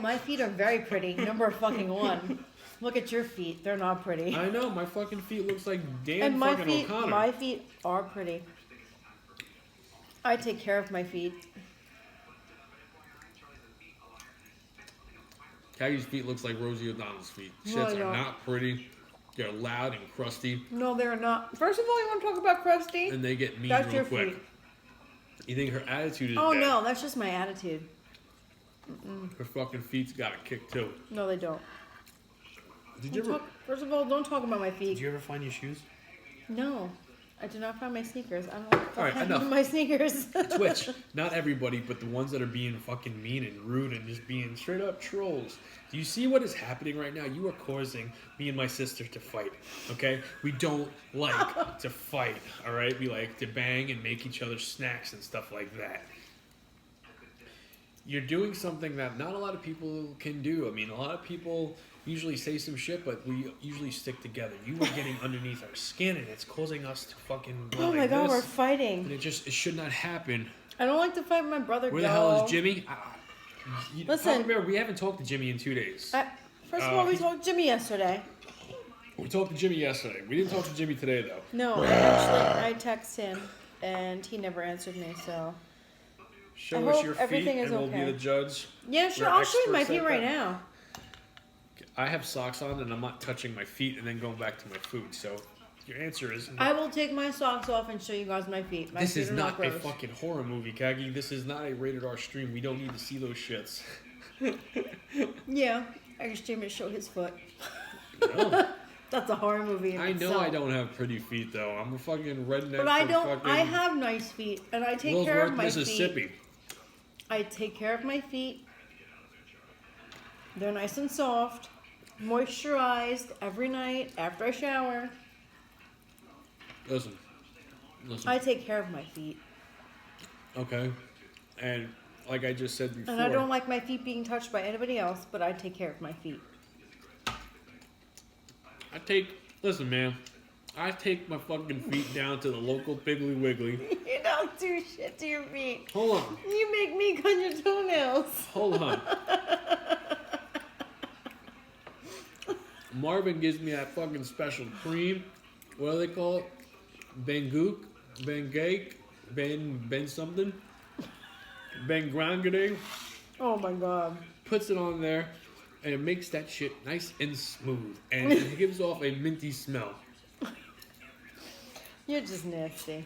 my feet are very pretty. Number fucking one. Look at your feet. They're not pretty. I know, my fucking feet looks like Dan And my fucking O'Connor. my feet are pretty. I take care of my feet. Kaki's feet looks like Rosie O'Donnell's feet. No, Shits they are don't. not pretty. They're loud and crusty, No, they're not. First of all, you want to talk about crusty? and they get mean That's real your quick. feet. You think her attitude is Oh bad? no, that's just my attitude. Her fucking feet's got a kick too. No, they don't. Did you Don't ever? talk, first of all, don't talk about my Did feet. you ever find your shoes? No. I did not find my sneakers. I don't know what All right, happened enough. to my sneakers. Twitch, not everybody, but the ones that are being fucking mean and rude and just being straight up trolls. Do you see what is happening right now? You are causing me and my sister to fight, okay? We don't like to fight, all right? We like to bang and make each other snacks and stuff like that. You're doing something that not a lot of people can do. I mean, a lot of people usually say some shit, but we usually stick together. You are getting underneath our skin, and it's causing us to fucking go Oh my like god, this. we're And fighting. it should not happen. I don't like to fight my brother. Where the hell is Jimmy? Listen. Papa Bear, we haven't talked to Jimmy in 2 days. First of all, we talked to Jimmy yesterday. We talked to Jimmy yesterday. We didn't talk to Jimmy today, though. No, I texted him, and he never answered me. So Show I us hope your feet, everything is and we'll okay. be the judge. yeah, sure. We're I'll show you my experts feet at right that. now. I have socks on, and I'm not touching my feet and then going back to my food. So your answer is no. I will take my socks off and show you guys my feet. My This feet is are not a gross. fucking horror movie, Kagi. This is not a rated R stream. We don't need to see those shits. Yeah, I can stream and show his foot. No. That's a horror movie. In I know itself. I don't have pretty feet, though. I'm a fucking redneck. But I from don't. fucking I have nice feet, and I take care Willsworth, of my Mississippi. feet. I take care of my feet. They're nice and soft, moisturized every night after I shower. Listen. I take care of my feet, Okay. And like I just said before. and I don't like my feet being touched by anybody else. But I take care of my feet. Listen, man. I take my fucking feet down to the local Piggly Wiggly. You don't do shit to your feet. Hold on. You make me cut your toenails. Hold on. Marvin gives me that fucking special cream. What do they call it? Bengook? Bengake? Ben something? Ben Grangade? Oh my god. Puts it on there, and it makes that shit nice and smooth. And it gives off a minty smell. You're just nasty.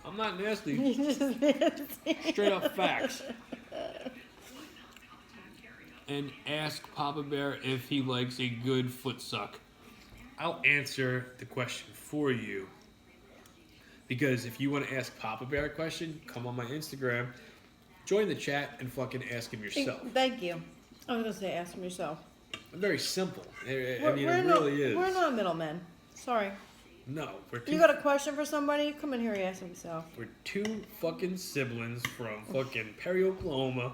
I'm not nasty. You're just nasty. Straight up facts. And ask Papa Bear if he likes a good foot suck. I'll answer the question for you. Because if you want to ask Papa Bear a question, come on my Instagram, join the chat, and fucking ask him yourself. Thank you. I was gonna say, ask him yourself. Very simple. I mean, We're it not, really is. We're not middlemen. Sorry. No, You got a question for somebody? Come in here and ask him yourself. we're two fucking siblings from fucking Perry, Oklahoma.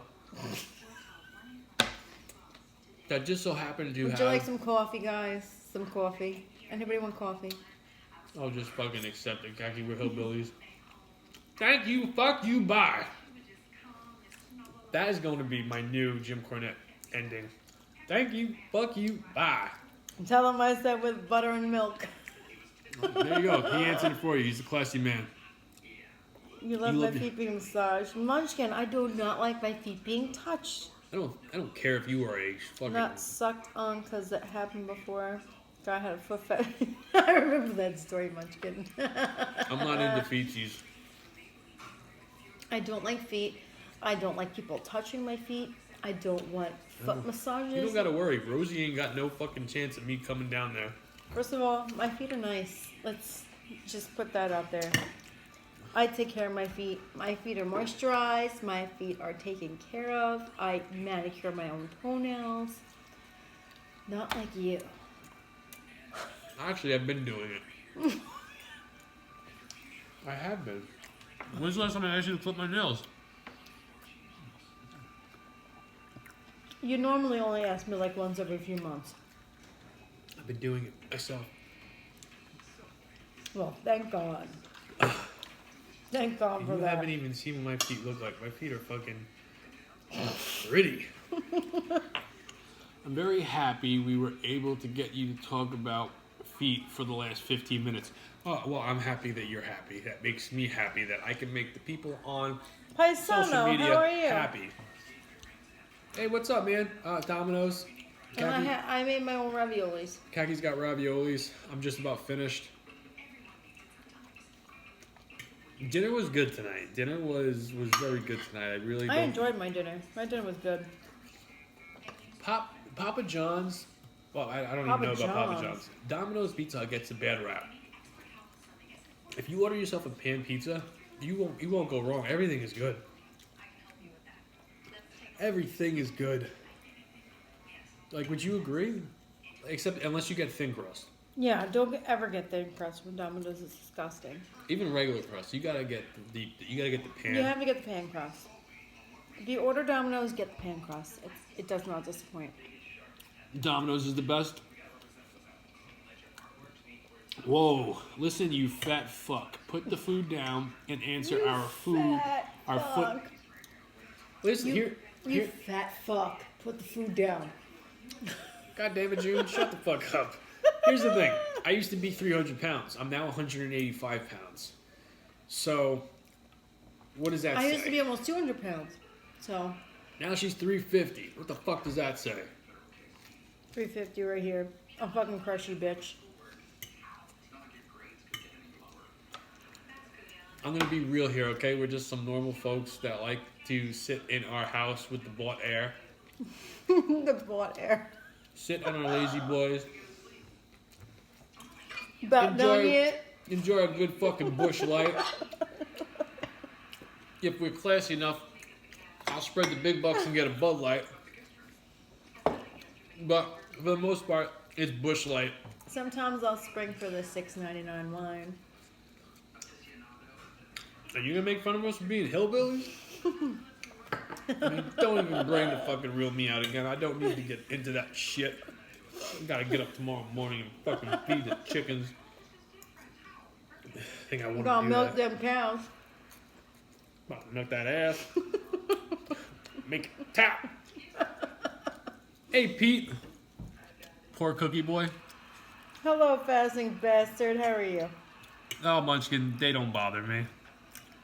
That just so happen to Would have. you like some coffee, guys? Some coffee? Anybody want coffee? I'll just fucking accept it, Khaki. We're hillbillies. Thank you, fuck you, bye. That is going to be my new Jim Cornette ending. Thank you, fuck you, bye. Tell him I said with butter and milk. There you go. He answered it for you. He's a classy man. You love You my love feet being massaged. Munchkin, I do not like my feet being touched. I don't care if you are a fucking. Not sucked on because it happened before. Guy had a foot fetish. I remember that story, Munchkin. I'm not into feetsies. I don't like feet. I don't like people touching my feet. I don't want foot massages. You don't gotta worry. Rosie ain't got no fucking chance of me coming down there. First of all, my feet are nice. Let's just put that out there. I take care of my feet. My feet are moisturized. My feet are taken care of. I manicure my own toenails. Not like you. Actually, I've been doing it. I have been. When's the last time I asked you to clip my nails? You normally only ask me like once every few months. I've been doing it myself. Well, thank God. Thank God for You that. haven't even seen what my feet look like. My feet are fucking pretty. I'm very happy we were able to get you to talk about feet for the last 15 minutes. Oh, well, I'm happy that you're happy. That makes me happy that I can make the people on social Paisano, media how are you? happy. Hey, what's up, man? Domino's. And I made my own raviolis. Kaki's got raviolis. I'm just about finished. Dinner was good tonight. Dinner was very good tonight. I really I don't... enjoyed my dinner. My dinner was good. Papa John's. Well, I don't Papa even know about Papa John's. John's. Domino's Pizza gets a bad rap. if you order yourself a pan pizza, you won't go wrong. Everything is good. Everything is good. Like, would you agree? Except unless you get thin crust. Yeah, don't ever get thin crust from Domino's. It's disgusting. Even regular crust, you gotta get the pan. You have to get the pan crust. If you order Domino's, get the pan crust. It does not disappoint. Domino's is the best. Whoa! Listen, you fat fuck. Put the food down and answer our food. Our foot. Listen here. You fat fuck. Put the food down. God damn it, June! Shut the fuck up. Here's the thing. I used to be 300 pounds. I'm now 185 pounds. So, what does that say? I used to be almost 200 pounds. So. Now she's 350. What the fuck does that say? 350 right here. I'll fucking crush you, bitch. I'm gonna be real here, okay? We're just some normal folks that like to sit in our house with the bought air. The bought air. Sit on our lazy boys. About done yet? Enjoy a good fucking bush light. If we're classy enough, I'll spread the big bucks and get a Bud Light. But for the most part, it's Bush Light. Sometimes I'll spring for the $6.99 wine. Are you gonna make fun of us for being hillbillies? I mean, don't even bring the fucking real me out again. I don't need to get into that shit. I gotta get up tomorrow morning and fucking feed the chickens. I think I want to do Gonna milk that. them cows. About to milk that ass. Make it tap. Hey, Pete. Poor cookie boy. Hello, fasting bastard. How are you? Oh, Munchkin, they don't bother me.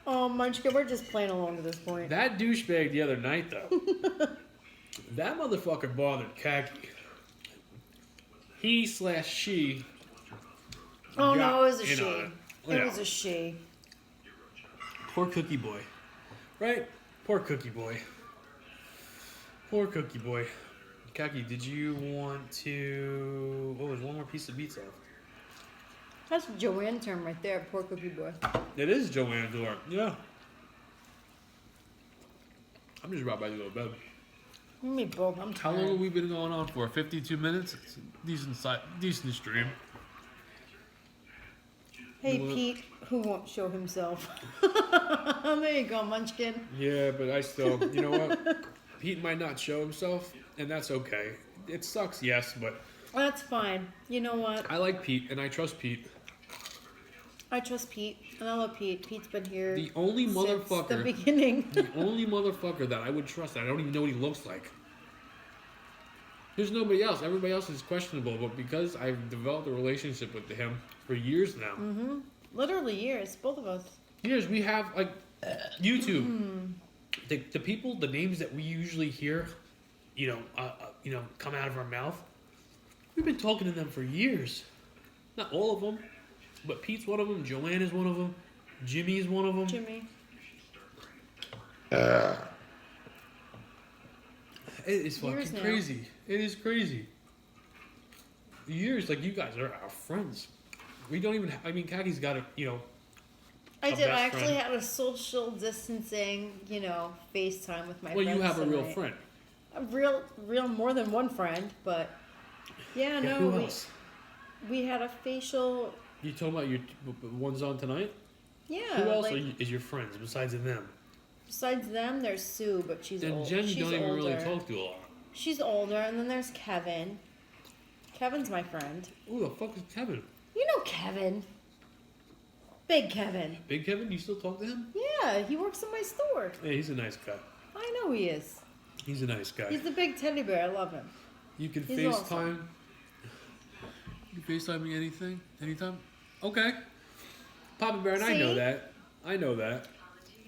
Oh, Munchkin, we're just playing along at this point. That douchebag the other night, though. That motherfucker bothered Khaki. He/she. Oh, no, it was a in she. on it. It Yeah. was a she. Poor cookie boy. Right? Poor cookie boy. Poor cookie boy. Khaki, did you want to... Oh, there's one more piece of pizza. That's Joanne's term right there, poor cookie boy. It is Joanne's door. Yeah. I'm just about ready to go to bed. Me both. I'm How tired. long have we been going on for? 52 minutes? It's a decent stream. Hey, Pete, who won't show himself. There you go, Munchkin. Yeah, but I still... You know what? Pete might not show himself, and that's okay. It sucks, yes, but... That's fine. You know what? I like Pete, and I trust Pete. I trust Pete, and I love Pete. Pete's been here The only since motherfucker... the beginning. The only motherfucker that I would trust, I don't even know what he looks like. There's nobody else. Everybody else is questionable, but because I've developed a relationship with him for years now. Mm-hmm. Literally years, both of us. Years, we have, like, YouTube. The people, the names that we usually hear, come out of our mouth, we've been talking to them for years. Not all of them, but Pete's one of them, Joanne is one of them, Jimmy is one of them. Jimmy. It is Years fucking now. crazy. It is crazy. Years, like, you guys are our friends. We don't even, Kaki's got a, I A did. I best actually friend. had a social distancing, FaceTime with my well, friends you have a real tonight. friend. A real, more than one friend, but yeah, no, Who else? we had a facial. You talking about your ones on tonight? Yeah. Who else like, is your friends besides them? besides them, there's Sue, but she's And old. Jen, she's you don't even older. really talk to a lot. She's older, and then there's Kevin. Kevin's my friend. Who the fuck is Kevin? You know Kevin. Big Kevin. Big Kevin? You still talk to him? Yeah, he works in my store. Yeah, he's a nice guy. I know he is. He's a nice guy. He's the big teddy bear. I love him. You can he's FaceTime. awesome. You can FaceTime me anytime? Okay. Papa Bear, and I See? know that. I know that.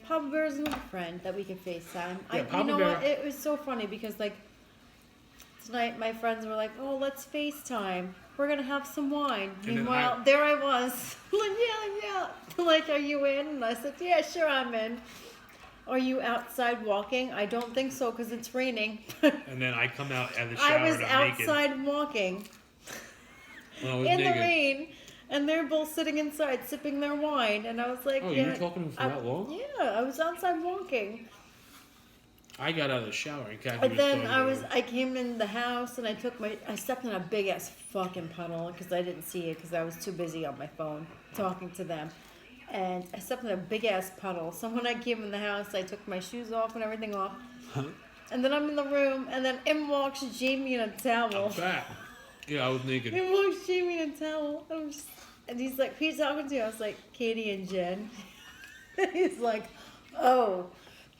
Papa Bear is another friend that we can FaceTime. Yeah, You Papa know Bear- what? It was so funny because, like, tonight my friends were like, oh, let's FaceTime. We're going to have some wine. then Meanwhile, there I was. Like, yeah. Like, are you in? And I said, yeah, sure, I'm in. Are you outside walking? I don't think so because it's raining. And then I come out at the shower I was and I'm naked. outside walking When I was in naked. the rain. And they're both sitting inside sipping their wine, and I was like, Oh, yeah, you were talking for that long? Yeah, I was outside walking. I got out of the shower and Kathy And was then talking. I came in the house and I stepped in a big ass fucking puddle because I didn't see it because I was too busy on my phone talking to them. And I stepped in a big ass puddle. So when I came in the house, I took my shoes off and everything off. And then I'm in the room, and then in walks Jamie in a towel. I'm fat. Yeah, I was naked. In walks Jamie in a towel. And he's like, who you talking to? I was like, Katie and Jen. And he's like, oh.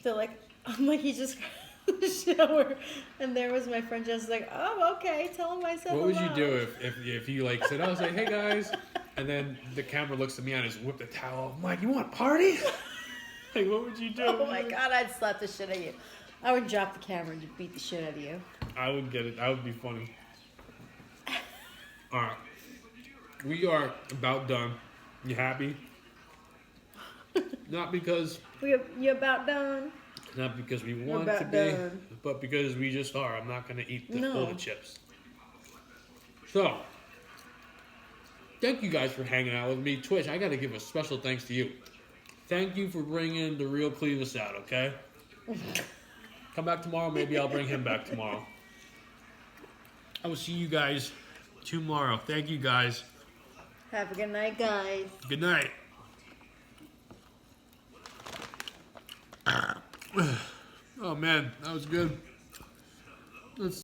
They're like, I'm like, he just got in the shower. And there was my friend Jess like, oh, okay, tell him I said What would you hello. do if you like said, I was like, hey guys, and then the camera looks at me and I just whipped the towel off. I'm like, you want a party? Like, what would you do? Oh my God, I'd slap the shit out of you. I would drop the camera and beat the shit out of you. I would get it. That would be funny. All right. We are about done. You happy? Not because You're about done. we We're want about to be, done. but because we just are. I'm not going to eat No. all the chips. So, thank you guys for hanging out with me. Twitch, I got to give a special thanks to you. Thank you for bringing the real Clevis out, okay? Come back tomorrow. Maybe I'll bring him back tomorrow. I will see you guys tomorrow. Thank you, guys. Have a good night, guys. Good night. Oh, man. That was good. Let's